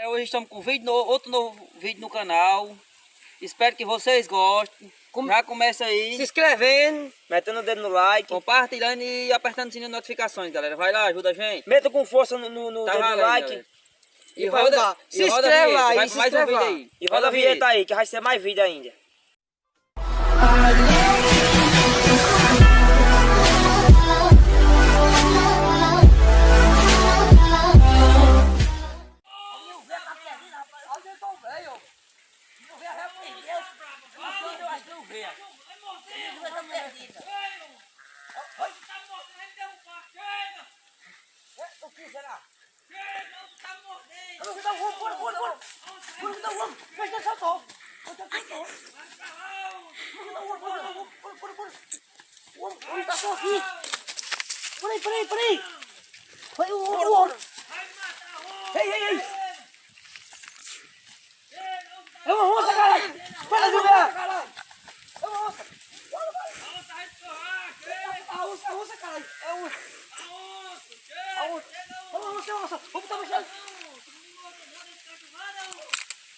Hoje estamos com outro novo vídeo no canal. Espero que vocês gostem. Já começa aí, Se inscrevendo, metendo o dedo no like, compartilhando e apertando o sininho de notificações, galera. Vai lá, ajuda a gente. meta com força no Tá dedo no valendo, like. galera. E roda, se roda a inscreve vinheta. lá Vai e pra se mais um inscreve vídeo lá. aí. E roda a vinheta aí, que vai ser mais vídeo ainda. O que será? O homem tá só aqui. Peraí. Foi o homem. Ei. É uma onça, caralho. Para de ver. É uma onça. A onça, caralho. É a onça. É uma onça. Vamos botar mexendo.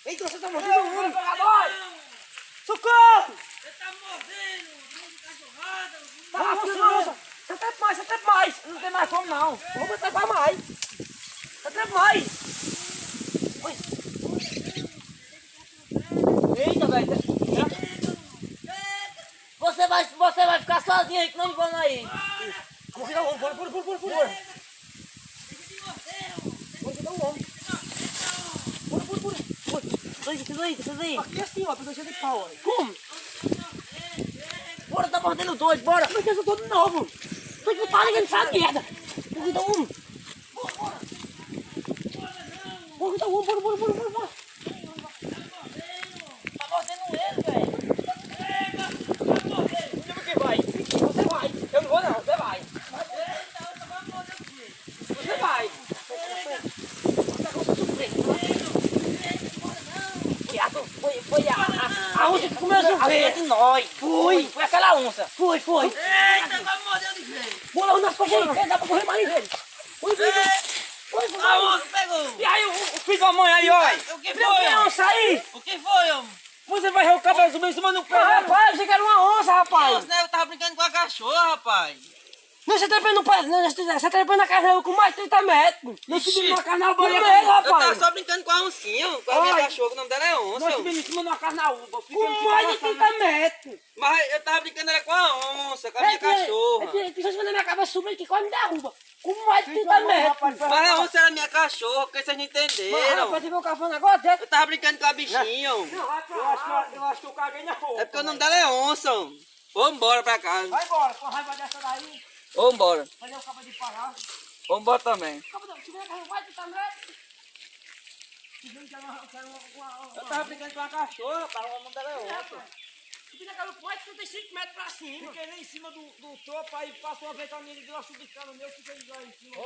Eita, você tá mordendo o homem. Socorro. Você tá mordendo! Nossa, você trepa mais. Não tem mais como não. Vamos trepar mais. Você trepa mais. Oi. Eita, velho. Você vai ficar sozinho aí, que não me vão aí. Vamos virar o homem, bora. Bora virar o homem. Bora. Isso aí. Aqui assim, ó, precisa de pau, olha. Como? Bora, tá mordendo dois, bora. Mas eu tô de novo. Tô de pau, ninguém sabe merda. Vamos virar o homem. Bora. Tá mordendo ele, velho. Onde vai? Você vai. Eu não vou não, você vai. Você vai. Foi a onça que comeu a chover. De nós. Foi aquela onça. Foi. Eita, vai morder de vez! Bora, nas costas, dá pra correr mais velho. A onça pegou! E aí o filho da mãe aí, ó. O que Viu foi, a homem? onça aí? O que foi, homem? Você vai ver o cabelo subir em cima do pé. Rapaz, eu achei que era uma onça, rapaz. Nossa, né? Eu tava brincando com a cachorra, rapaz. Não, você trepando no pé, você trepando na casa com mais de 30 metros. Não Ixi. subindo na casa na boia mesmo, Eu tava rapaz. só brincando com a oncinha, com a minha Ai. cachorra, o nome dela é onça. Nós homem. subimos em cima de uma casa na uva. Com mais de 30 metros. Mas eu tava brincando era com a onça, com a minha cachorra. Deixa eu ver na minha cabeça subir aqui, quase me derruba. Com mais de 30 metros. Mas a onça era minha cachorra, porque vocês não Mas, entenderam. rapaz, você viu o cara falando negócio desse? Eu tava brincando com a bichinha, homem. Eu acho que eu caguei na roupa. É porque o nome dela é onça, homem. Vamos embora pra casa. Vai embora, com a raiva dessa daí. Vamos embora. Fazer o cabo de parar. Vamos embora também. Se vier com mais de 30 metros. Eu tava brincando com a cachorra, rapaz. O nome dela é onça. Fica aquela mais de 35 metros pra cima. Fiquei lá em cima do topo, aí passou uma ventania de uma chubicada meu, fiquei lá em cima.